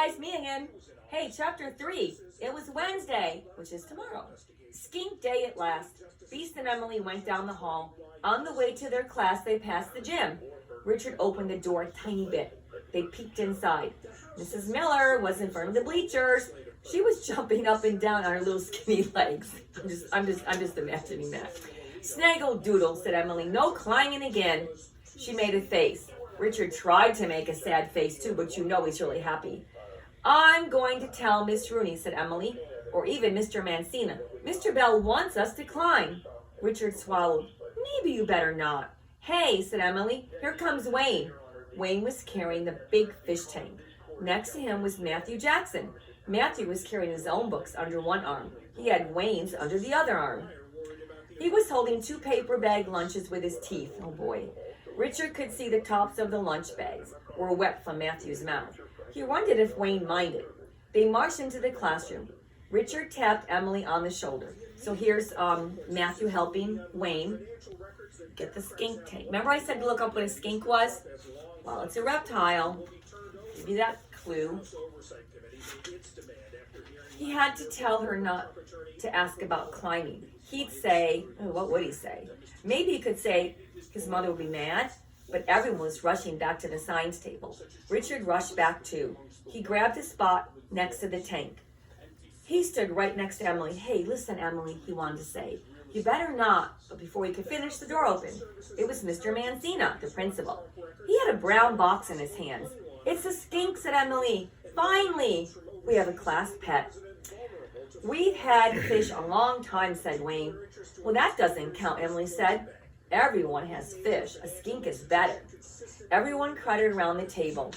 guys, me again. Hey, chapter 3. It was Wednesday, which is tomorrow. Skink day at last. Beast and Emily went down the hall. On the way to their class, they passed the gym. Richard opened the door a tiny bit. They peeked inside. Mrs. Miller was in front of the bleachers. She was jumping up and down on her little skinny legs. I'm just imagining that. Snaggle doodle, said Emily. No climbing again. She made a face. Richard tried to make a sad face too, but you know he's really happy. I'm going to tell Miss Rooney, said Emily, or even Mr. Mancina. Mr. Bell wants us to climb. Richard swallowed. Maybe you better not. Hey, said Emily, here comes Wayne. Wayne was carrying the big fish tank. Next to him was Matthew Jackson. Matthew was carrying his own books under one arm. He had Wayne's under the other arm. He was holding 2 paper bag lunches with his teeth. Oh boy. Richard could see the tops of the lunch bags were wet from Matthew's mouth. He wondered if Wayne minded. They marched into the classroom. Richard tapped Emily on the shoulder. So here's Matthew helping Wayne get the skink tank. Remember I said to look up what a skink was? Well, it's a reptile. Give you that clue. He had to tell her not to ask about climbing. He'd say, what would he say? Maybe he could say his mother would be mad, but everyone was rushing back to the science table. Richard rushed back too. He grabbed a spot next to the tank. He stood right next to Emily. Hey, listen, Emily, he wanted to say. You better not. But before he could finish, the door opened. It was Mr. Mancina, the principal. He had a brown box in his hands. It's a skink, said Emily. Finally, we have a class pet. We've had fish a long time, said Wayne. Well, that doesn't count, Emily said. Everyone has fish. A skink is better. Everyone crowded around the table.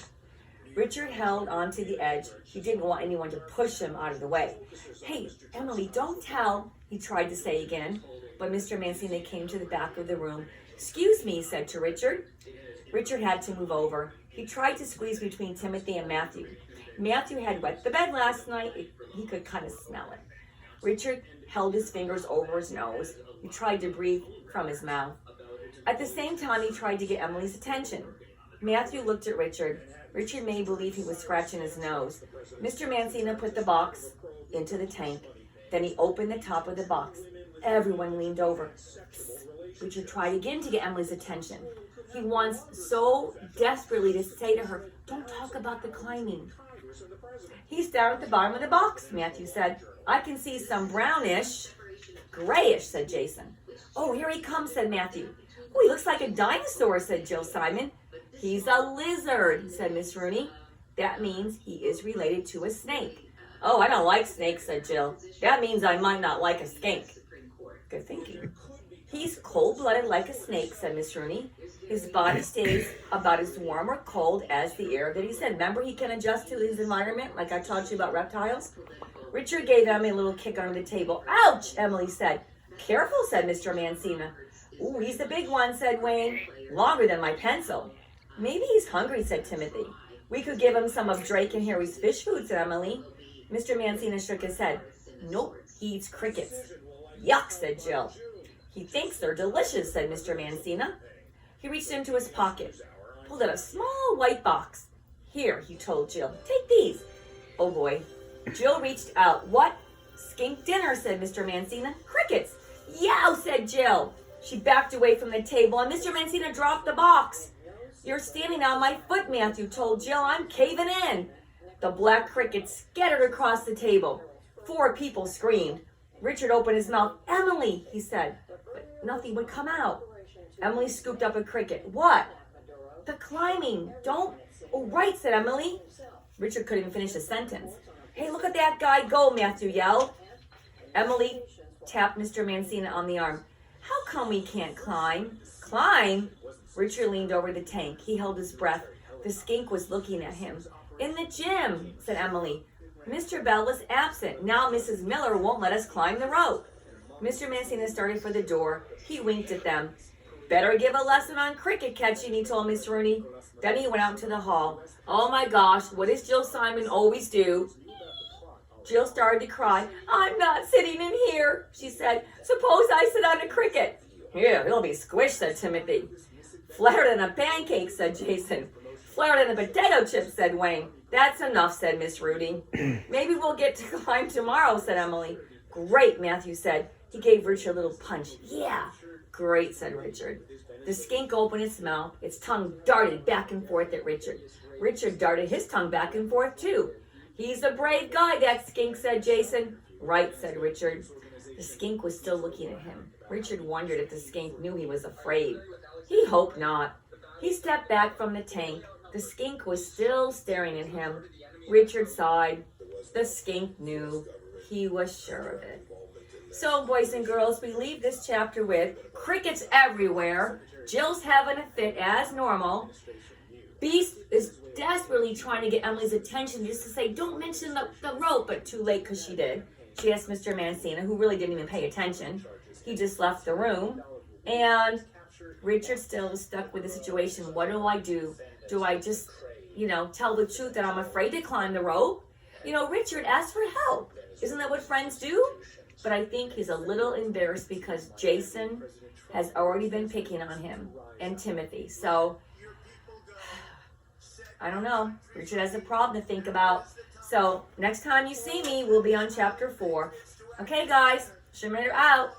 Richard held onto the edge. He didn't want anyone to push him out of the way. Hey, Emily, don't tell, he tried to say again. But Mr. Mancina came to the back of the room. Excuse me, he said to Richard. Richard had to move over. He tried to squeeze between Timothy and Matthew. Matthew had wet the bed last night. He could kind of smell it. Richard held his fingers over his nose. He tried to breathe from his mouth. At the same time, he tried to get Emily's attention. Matthew looked at Richard. Richard made believe he was scratching his nose. Mr. Mancina put the box into the tank. Then he opened the top of the box. Everyone leaned over. Psst. Richard tried again to get Emily's attention. He wants so desperately to say to her, don't talk about the climbing. He's down at the bottom of the box, Matthew said. I can see some brownish, grayish, said Jason. Oh, here he comes, said Matthew. Oh, he looks like a dinosaur, said Jill Simon. He's a lizard, said Miss Rooney. That means he is related to a snake. Oh, I don't like snakes, said Jill. That means I might not like a skink. Good thinking. He's cold-blooded like a snake, said Miss Rooney. His body stays about as warm or cold as the air that he's in. Remember, he can adjust to his environment, like I taught you about reptiles? Richard gave Emily a little kick under the table. Ouch, Emily said. Careful, said Mr. Mancina. Ooh, he's a big one, said Wayne. Longer than my pencil. Maybe he's hungry, said Timothy. We could give him some of Drake and Harry's fish food, said Emily. Mr. Mancina shook his head. Nope, he eats crickets. Yuck, said Jill. He thinks they're delicious, said Mr. Mancina. He reached into his pocket, pulled out a small white box. Here, he told Jill, take these. Oh boy. Jill reached out. What? Skink dinner, said Mr. Mancina. Crickets. Yow, said Jill. She backed away from the table and Mr. Mancina dropped the box. You're standing on my foot, Matthew told Jill. I'm caving in. The black crickets scattered across the table. 4 people screamed. Richard opened his mouth. Emily, he said, but nothing would come out. Emily scooped up a cricket. What? The climbing. Don't. Oh, right, said Emily. Richard couldn't even finish the sentence. Hey, look at that guy go, Matthew yelled. Emily tapped Mr. Mancina on the arm. How come we can't climb? Climb? Richard leaned over the tank. He held his breath. The skink was looking at him. In the gym, said Emily. Mr. Bell was absent. Now Mrs. Miller won't let us climb the rope. Mr. Mancina started for the door. He winked at them. Better give a lesson on cricket catching, he told Miss Rooney. Then he went out into the hall. Oh my gosh, what does Jill Simon always do? Jill started to cry. I'm not sitting in here, she said. Suppose I sit on a cricket. Yeah, he'll be squished, said Timothy. Flatter than a pancake, said Jason. Flatter than a potato chip, said Wayne. That's enough, said Miss Rudy. Maybe we'll get to climb tomorrow, said Emily. Great, Matthew said. He gave Richard a little punch. Yeah. Great, said Richard. The skink opened its mouth. Its tongue darted back and forth at Richard. Richard darted his tongue back and forth, too. He's a brave guy, that skink, said Jason. Right, said Richard. The skink was still looking at him. Richard wondered if the skink knew he was afraid. He hoped not. He stepped back from the tank. The skink was still staring at him. Richard sighed. The skink knew. He was sure of it. So, boys and girls, we leave this chapter with crickets everywhere. Jill's having a fit as normal. Beast is desperately trying to get Emily's attention just to say, don't mention the rope, but too late because she did. She asked Mr. Mancina, who really didn't even pay attention. He just left the room. And Richard still was stuck with the situation. What do? Do I just, tell the truth that I'm afraid to climb the rope? Richard asked for help. Isn't that what friends do? But I think he's a little embarrassed because Jason has already been picking on him and Timothy. So, I don't know. Richard has a problem to think about. So, next time you see me, we'll be on chapter 4. Okay, guys. Shemir out.